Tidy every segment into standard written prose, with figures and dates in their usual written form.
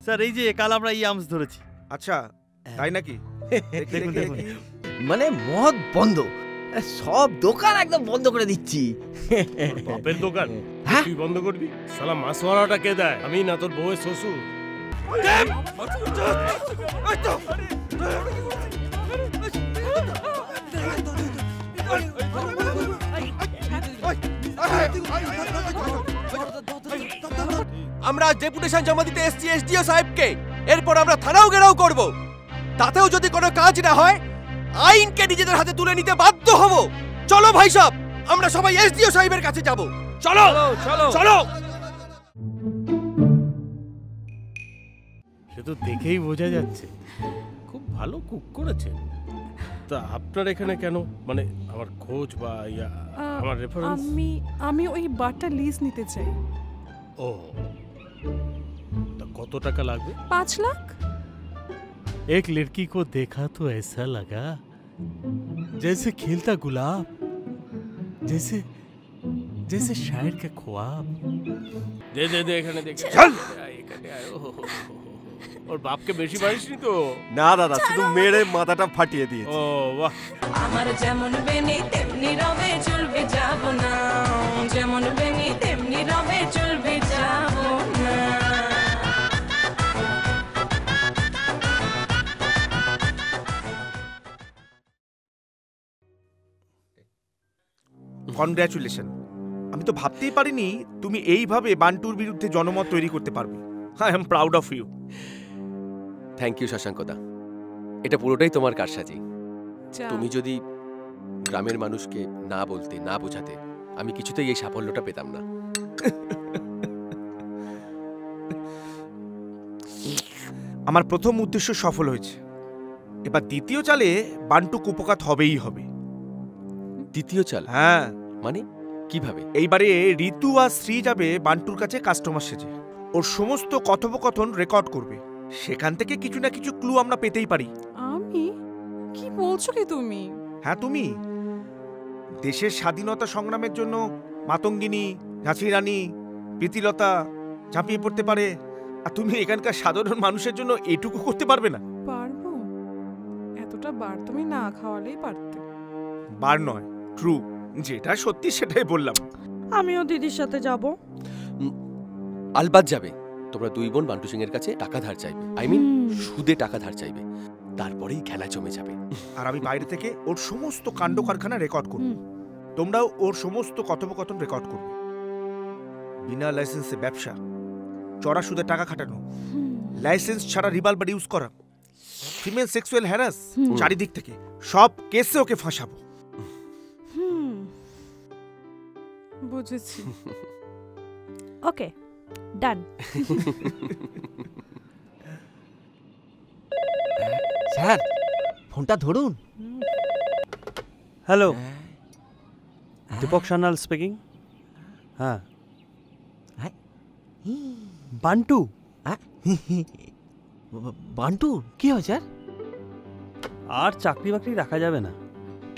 Sir এই যে কাল আমরা এই আমস ধরেছি। আচ্ছা তাই নাকি? মানে মদ বন্ধ, সব দোকান একদম বন্ধ করে দিচ্ছি। বাপের দোকান তুই বন্ধ করবি? শালা মাসওয়ারাটা কে দেয়? আমি না তোর বউয়ের শ্বশুর। আমরা ডেপুটেশন জমা দিতে এসছি এসডিও সাহেবকে, এরপর আমরা থানাও ঘেরাও করব। তাতেও যদি কোনো কাজ না হয় আইনকে নিজেদের হাতে তুলে নিতে বাধ্য হব। চলো ভাই সাহেব, আমরা সবাই এসডিও সাহেবের কাছে যাব। চলো চলো চলো। সে তো দেখেই বোঝা যাচ্ছে খুব ভালো কুক করেছেন। তা আপনার এখানে কেন? মানে আমার খোঁজ বা আমার রেফারেন্স? আমি ওই বারটা লিজ নিতে চাই। ও, তা কত টাকা লাগবে? 5 লাখ। एक लड़की को देखा तो ऐसा लगा जैसे खिलता गुलाब, जैसे जैसे शायर का ख्वाब। दे दे दे এখানে দেখ। চল এখানে আয়। ওর বাপকে বেশি বাড়িসনি তো? না দাদা, শুধু মেরে মাথাটা ফাটিয়ে দিয়েছে। ও বাহ। আমার যেমন বেনি তেমনি রবে চলবে যাব না, যেমন বেনি তেমনি রবে চলবে যাব না। কনগ্রাচুলেশন। আমি তো ভাবতেই পারিনি তুমি এইভাবে বান্টুর বিরুদ্ধে জনমত তৈরি করতে পারবে। I am proud of you. Thank you শশাঙ্কদা, এটা পুরোটাই তোমার কারসাজি। তুমি যদি গ্রামের মানুষকে না বলতে, না বোঝাতে, আমি কিছুতেই এই সাফল্যটা পেতাম না। আমার প্রথম উদ্দেশ্য সফল হয়েছে, এবার দ্বিতীয় চালে বান্টু কুপকাত হবেই হবে। দ্বিতীয় চাল? হ্যাঁ। মানে কিভাবে? এইবারে ঋতু আর শ্রী যাবে বান্টুর কাছে কাস্টমার সেজে, ওর সমস্ত কথোপকথন রেকর্ড করবে। সেখান থেকে কিছু না কিছু ক্লু আমরা পেতেই পারি। আমি? কি বলছো কি তুমি? হ্যাঁ তুমি। দেশের স্বাধীনতা সংগ্রামের জন্য মাতঙ্গিনী, ঝাঁসি রানী, প্রীতিলতা ঝাঁপিয়ে পড়তে পারে, আর তুমি এখানকার সাধারণ মানুষের জন্য এটুকু করতে পারবে না? পারবো। এতটা বার তুমি না খাওয়ালেই পারতে। বার নয়, ট্রু। যেটা সত্যি সেটাই বললাম। আমিও দিদির সাথে যাব। আলবাত যাবে। তোমরা দুই বোন বান্টু সিং এর কাছে টাকা ধার চাইবে, আই মিন সুদে টাকা ধার চাইবে, তারপরেই খেলা জমে যাবে। আর আমি বাইরে থেকে ওর সমস্ত কাণ্ড কারখানা রেকর্ড করব। তোমরাও ওর সমস্ত কথোপকথন রেকর্ড করবে। বিনা লাইসেন্সে ব্যবসা, চড়া সুদে টাকা খাটানো, লাইসেন্স ছাড়া রিভলভার ইউজ করা, ফিমেল সেক্সুয়াল হ্যারাস, চারিদিক থেকে সব কেসে ওকে ফাঁসাবো। বুঝেছি। ওকে, ডান। স্যার ফোনটা ধরুন। Hello, Dipak Sanyal speaking. হ্যাঁ, বান্টু। বান্টু কি হয় স্যার? আর চাকরি বাকরি রাখা যাবে না।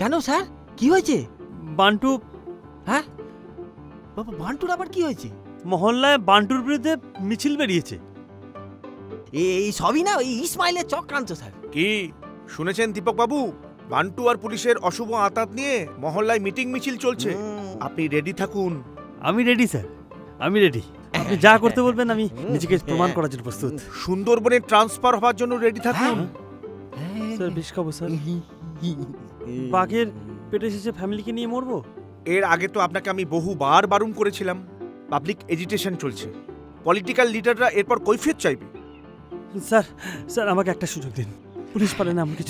কেন স্যার, কি হয়েছে? বান্টু। হ্যাঁ বাবা, বান্টুর আবার কি হয়েছে? মহল্লায় বান্টুর বিরুদ্ধে মিছিল বেরিয়েছে। এই সবই না ওই ইসমাইলের চক্রান্ত স্যার। কি শুনেছেন দীপক বাবু? বান্টু আর পুলিশের অশুভ আঁতাত নিয়ে মহল্লায় মিটিং মিছিল চলছে। আপনি রেডি থাকুন। আমি রেডি স্যার, আমি রেডি। আপনি যা করতে বলবেন আমি নিজেকে প্রমাণ করার জন্য প্রস্তুত। সুন্দরবনে ট্রান্সফার হওয়ার জন্য রেডি থাকুন। স্যার বিষ খাবো স্যার। বাঘের পেটে এসেছে, ফ্যামিলিকে নিয়ে মরবো। এর আগে তো আপনাকে আমি বহুবার বারণ করেছিলাম। পাবলিক এজিটেশন চলছে, পলিটিক্যাল লিডাররা এরপর কৈফিয়ত চাইবে। স্যার স্যার আমাকে একটা সুযোগ দিন। পুলিশ পারে না, আমাকে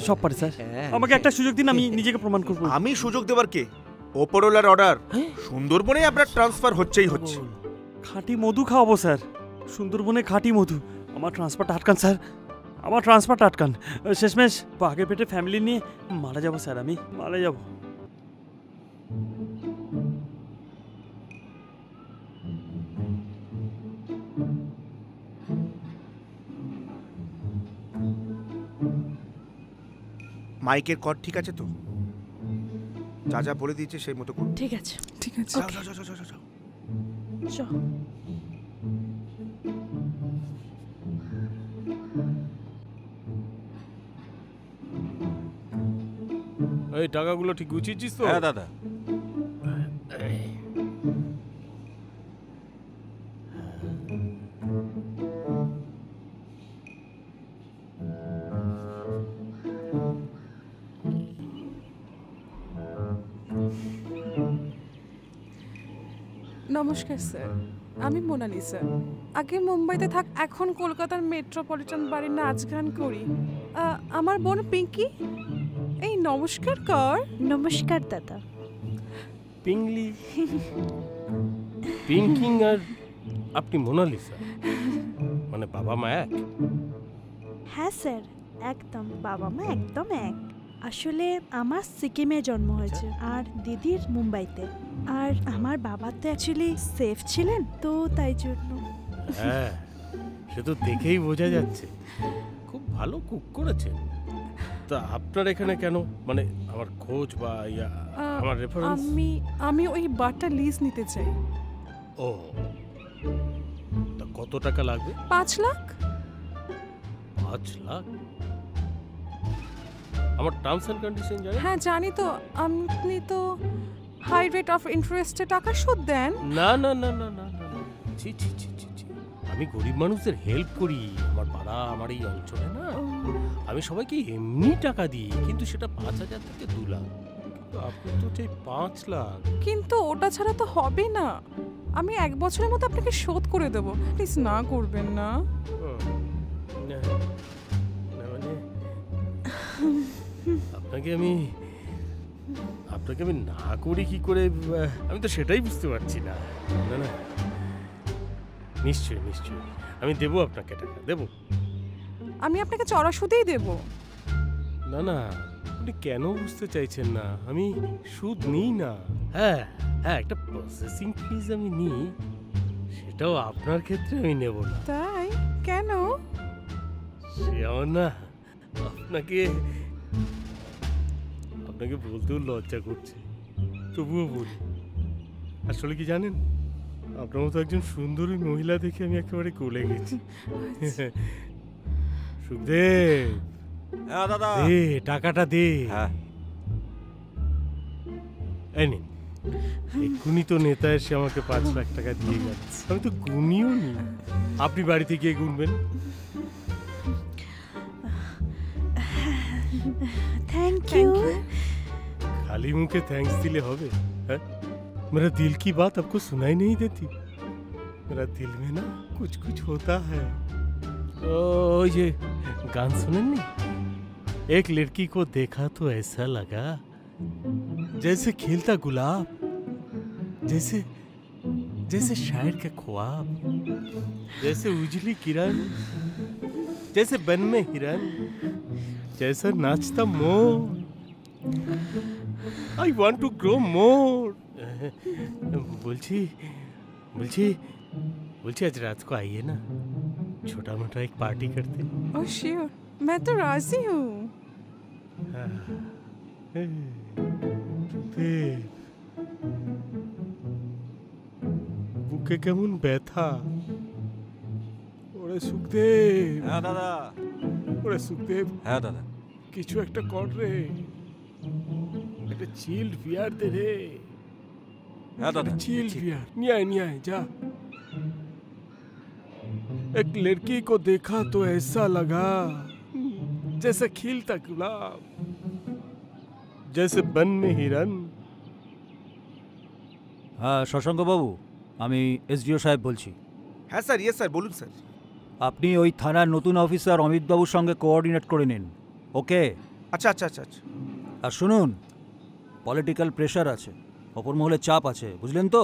সব পারে স্যার। আমাকে একটা সুযোগ দিন, আমি নিজেকে প্রমাণ করব। আমি সুযোগ দেওয়ার কে? ওপরওয়ালার অর্ডার। সুন্দরবনে আপনার ট্রান্সফার হচ্ছেই হচ্ছে। খাঁটি মধু খাওয়াবো স্যার, সুন্দরবনে খাঁটি মধু। আমার ট্রান্সফারটা আটকান স্যার, আমার ট্রান্সফারটা আটকান। শেষমেশ বাঘের পেটে ফ্যামিলি নিয়ে মারা যাবো স্যার, আমি মারা যাবো। মাইকের কর ঠিক আছে তো? যা যা বলে দিয়েছে সেই মতো করুন। ঠিক আছে, ঠিক আছে। যাও যাও যাও যাও যাও। চল। এই টাকাগুলো ঠিক গুছিয়েছিস তো? হ্যাঁ দাদা। নমস্কার স্যার, আমি মোনালিসা। আগে মুম্বাইতে থাক, এখন কলকাতার মেট্রোপলিটন বাড়ির নাচ গান করি। আমার বোন পিঙ্কি। এই নমস্কার কর। নমস্কার দাদা। পিংলি পিঙ্কিং আর আপনি মোনালিসা, মানে বাবা মা এক? হ্যাঁ স্যার, একদম বাবা মা একদম এক। আসলে আমার সিকিমে জন্ম হয়েছে আর দিদির মুম্বাইতে। আর আমার বাবা তো অ্যাকচুয়ালি সেফ ছিলেন, তো তাই জন্য। হ্যাঁ, সে তো দেখেই বোঝা যাচ্ছে। খুব ভালো কুক করেছেন। তা আপনার এখানে কেন, মানে আমার খোঁজ বা আমার রেফারেন্স? আমি ওই বারটা লিজ নিতে চাই। ও, তা কত টাকা লাগবে? 5 লাখ। 5 লাখ? আমার টার্মস এন্ড কন্ডিশন জানেন? হ্যাঁ জানি তো। আপনি তো হাই রেট অফ ইন্টারেস্টে টাকা সুদ দেন। না না না না না না, ছি ছি ছি ছি ছি। আমি গরিব মানুষদের হেল্প করি আমার পাড়া, আমার এই অঞ্চলে না। আমি সবাইকে এমনি টাকা দিই, কিন্তু সেটা 5,000 থেকে 2 লাখ। কিন্তু আপনি তো চাই 5 লাখ। কিন্তু ওটা ছাড়া তো হবে না। আমি 1 বছরের মধ্যে আপনাকে শোধ করে দেবো। প্লিজ না করবেন না। না মানে আপনাকে আমি না করি কি করে, আমি তো সেটাই বুঝতে পারছি না। না না, নিশ্চয়ই নিশ্চয়ই আমি দেবো আপনাকে টাকা, দেবো। আমি আপনাকে চড়া সুদেই দেবো। না না, আপনি কেন বুঝতে চাইছেন না? আমি সুদ নিই না। হ্যাঁ হ্যাঁ, একটা প্রসেসিং ফিজ আমি নিই, সেটাও আপনার ক্ষেত্রে আমি নেব না। তাই কেন? সে আমার না, আপনাকে বলতেও লজ্জা করছে, তবুও বলি। আসলে কি জানেন, আপনার মতো একজন সুন্দরী মহিলা দেখে আমি একেবারে গলে গেছি। সুখদেব, হ্যাঁ দাদা। দে টাকাটা দে। হ্যাঁ। এই নিন, এক্ষুনি তো নেতা এসে আমাকে 5 লাখ টাকা দিয়ে গেল। আমি তো গুনিও নি, আপনি বাড়িতে গিয়ে গুনবেন। Thank you. खाली मुंह के थैंक्स दिले होवे है? मेरा दिल की बात आपको सुनाई नहीं देती? मेरा दिल में ना कुछ कुछ होता है। ओ ये गान सुनें नहीं? एक लड़की को देखा तो ऐसा लगा जैसे खिलता गुलाब, जैसे जैसे शायर का ख्वाब, जैसे उजली किरण, जैसे बन में हिरन, जैसा नाचता मोर। I want to grow more. बोलची आज रात को आइए ना, छोटा मोटा एक पार्टी करते। ओह श्योर, मैं तो राजी हूँ। বুকে কেমন ব্যথা। ওরে সুখদেব। হ্যাঁ দাদা। ওরে সুখদেব। হ্যাঁ দাদা। কিছু একটা কর রে, একটা চিল্ড বিয়ার দে রে। হ্যাঁ দাদা। चिल्ड बियर नहीं आए जा। एक लड़की को देखा तो ऐसा लगा जैसे खिलता गुलाब, जैसे बन में हिरन। হ্যাঁ শশাঙ্ক বাবু, আমি এসডিও সাহেব বলছি। হ্যাঁ স্যার, ইয়েস স্যার, বলুন স্যার। আপনি ওই থানার নতুন অফিসার অমিত বাবুর সঙ্গে কোঅর্ডিনেট করে নিন, ওকে? আচ্ছা আচ্ছা আচ্ছা আচ্ছা। আর শুনুন, পলিটিক্যাল প্রেশার আছে, অপর মহলে চাপ আছে, বুঝলেন তো?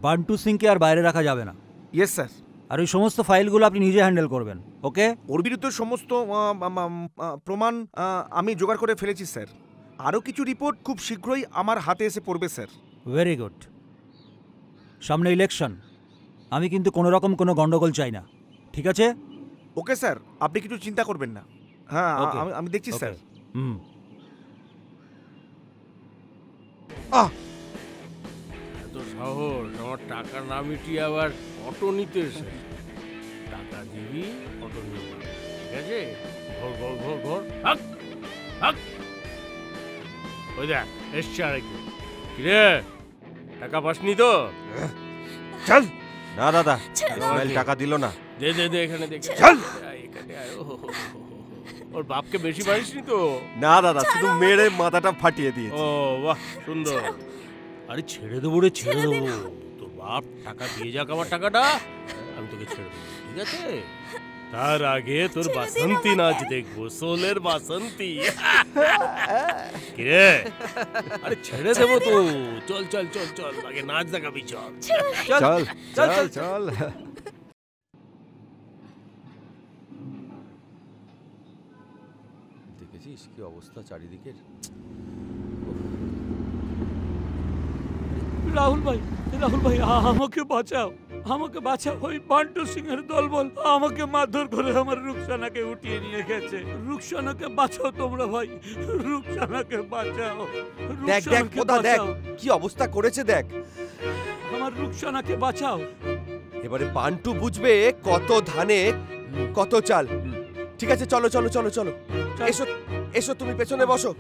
বান্টু সিংকে আর বাইরে রাখা যাবে না। Yes sir. আর ওই সমস্ত ফাইলগুলো আপনি নিজে হ্যান্ডেল করবেন, ওকে? ওর বিরুদ্ধে সমস্ত প্রমাণ আমি জোগাড় করে ফেলেছি স্যার। আরও কিছু রিপোর্ট খুব শীঘ্রই আমার হাতে এসে পড়বে স্যার। Very good. সামনে ইলেকশন, আমি কিন্তু কোনো রকম কোনো গন্ডগোল চাই না, ঠিক আছে? ওকে স্যার, আপনি কিছু চিন্তা করবেন না। হ্যাঁ, আমি দেখছি স্যার। এত সাহস, আমার টাকা না মিটিয়ে আবার অটো নিতে এসে। টাকা দিবি, অটো নিবি, ঠিক আছে? ঘর ঘর ঘর ঘর, হাক হাক। ওই দেখ এসছে আরেকজন। কিরে টাকা পাসনি তো? চল না দাদা, ইসমাইল টাকা দিল না। দে দে দে, এখানে দেখ। চল এখানে আয়। ওর বাপকে বেশি মারিসনি তো? না দাদা, শুধু মেরে মাথাটা ফাটিয়ে দিয়েছে। ও বাহ, সুন্দর। আরে ছেড়ে দেবো রে, ছেড়ে দেবো। তোর বাপ টাকা দিয়ে যাক আমার টাকাটা, আমি তোকে ছেড়ে দেবো, ঠিক আছে? তার আগে তোর বাসন্তী নাচ দেখবো, সোলের বাসন্তী। কিরে আরে ছেড়ে দেবো তো, চল চল চল চল, আগে নাচ দেখাবি, চল চল চল চল চল। দেখেছিস কি অবস্থা চারিদিকের? রাহুল ভাই, রাহুল ভাই, আমাকে বাঁচাও, আমাকে বাঁচাও। ওই বান্টু সিং এর দলবল আমাকে মারধর করে আমার রুকসানাকে উঠিয়ে নিয়ে গেছে। রুকসানাকে বাঁচাও তোমরা ভাই, রুকসানাকে বাঁচাও। দেখ দেখ কোথা, দেখ কি অবস্থা করেছে, দেখ আমার রুকসানাকে বাঁচাও। এবারে বান্টু বুঝবে কত ধানে কত চাল। ঠিক আছে, চলো চলো চলো চলো, এসো এসো, তুমি পেছনে বসো।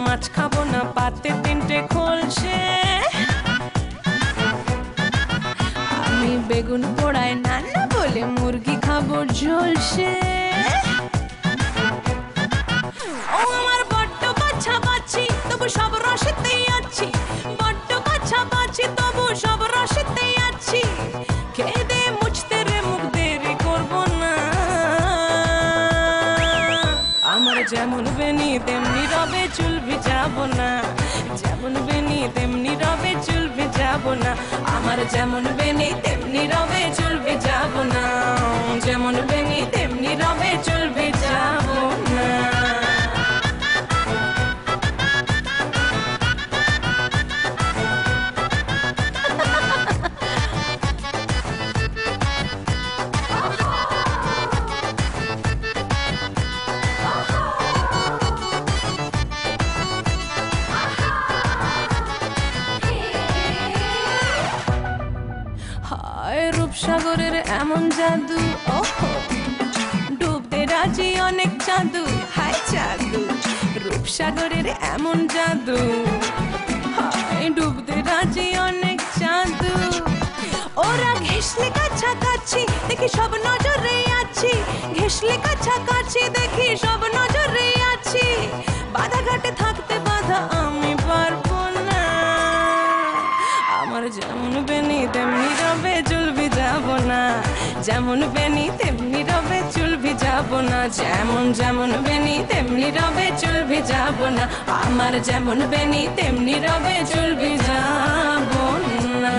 মাছ খাবো না পাতে তিনটে খোলসে, আমি বেগুন পোড়ায় নানা বলে মুরগি খাবো ঝোলসে। ও আমার বড্ড বাছা বাছি, তবু সব রসেতেই আছি, বড্ড বাছা বাছি, তবু সব রসেতেই আছি। খেয়ে দে মুছতে রে মুখ দেরি করবো না, আমার যেমন বেনি তেমনি রবে চুল ভিজাবো না, যেমন বেনি তেমনি রবে চুল ভিজাবো না, আমার যেমন বেনি তেমনি রবে চুল ভিজাবো না, যেমন বেনি তেমনি রবে চুল ভিজাবো না। রূপসাগরের এমন জাদু, ওহো ডুবতে রাজি অনেক জাদু, হায় জাদু। রূপসাগরের এমন জাদু, হায় ডুবতে রাজি অনেক জাদু। ওরা ঘেসলে কাছাকাছি দেখি সব নজরে আছি, ঘেসলে কাছাকাছি দেখি সব নজরে আছি। বাধা ঘাটে থাকতে বাধা আমি পারবো না, আমার যেমন বেনি তেমনি রবে চুল ভিজাবো না, যেমন বেনি তেমনি রবে চুল ভিজাবো না, যেমন যেমন বেনি তেমনি রবে চুল ভিজাবো না, আমার যেমন বেনি তেমনি রবে চুল ভিজাবো না।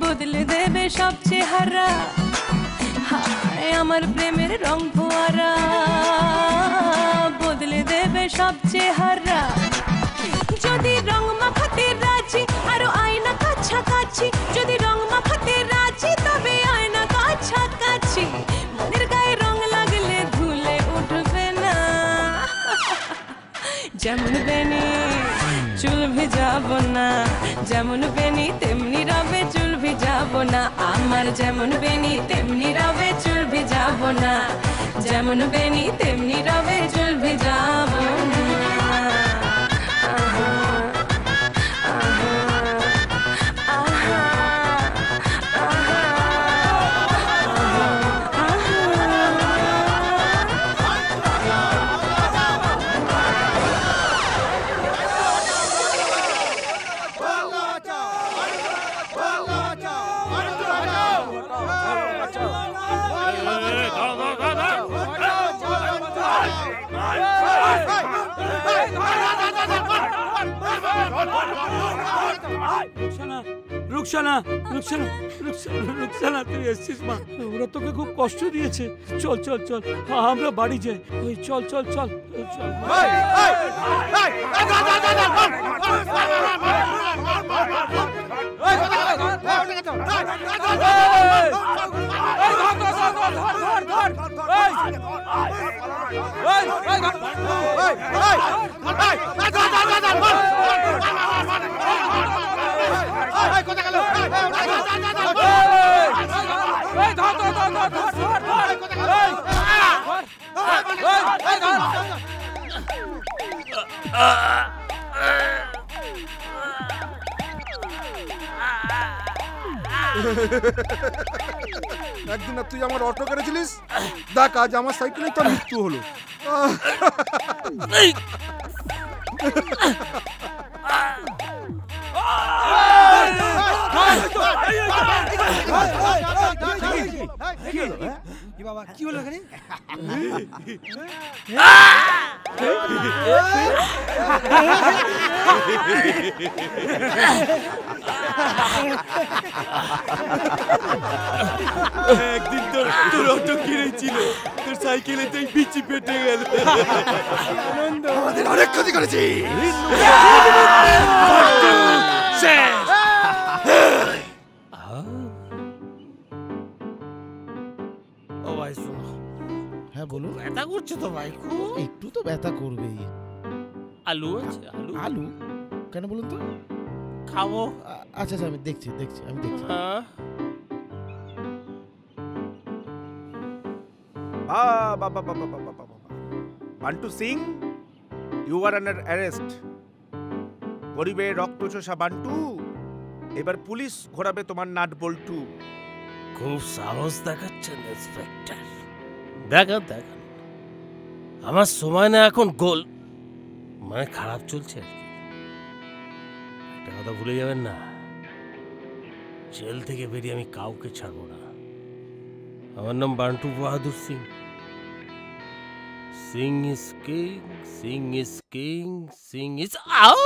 বদলে দেবে সব চেহারা, হায় আমার প্রেমের রং ফোয়ারা, বদলে দেবে সব চেহারা। যদি রং মাখাতে রাজি আরো আয়না কাছাকাছি, যদি রং মাখাতে রাজি তবে আয়না কাছাকাছি। মনের গায়ে রং লাগলে ধুলে উঠবে না, যেমন বেনি চুল ভিজাবো না, যেমন বেনি তেমনি রবে চুল ভিজাবো না, আমার যেমন বেনি তেমনি রবে চুল ভিজাবো না, যেমন বেনি তেমনি রবে চুল ভিজাবো না। রুকসানা রুকসানা রুকসানা রুকসানা রুকসানা তুই এসছিস মা, ওরা তোকে খুব কষ্ট দিয়েছে। চল চল চল, আমরা বাড়ি যাই। ওই চল চল চল চল। একদিন না তুই আমার অটো করেছিলিস, দেখ আজ আমার সাইকেলে তোর মৃত্যু হলো। কি হলো এখানে? একদিন তোর অটো কিনেছিল, তোর সাইকেলেতেই বিচি পেটে গেল। আমাদের অনেক ক্ষতি করেছি। ও ভাই শোনো। হ্যাঁ বলুন। ব্যথা করছে তো ভাই খুব। একটু তো ব্যথা করবেই। আলু আছে? আলু আলু কেন বলুন তো? খাবো। আচ্ছা আচ্ছা আমি দেখছি। Bantu Singh, you are under arrest. গরিবের রক্তচোষা বান্টু, এবার পুলিশ ঘোরাবে তোমার নাট বল্টু। খুব সাহস দেখাচ্ছেন ইন্সপেক্টর। দেখান। আমার সময় না এখন গোল, মানে খারাপ চলছে আর কি। একটা কথা ভুলে যাবেন না, জেল থেকে বেরিয়ে আমি কাউকে ছাড়বো না। আমার নাম Bantu Bahadur Singh. Singh is king, Singh is king, Singh is আউ।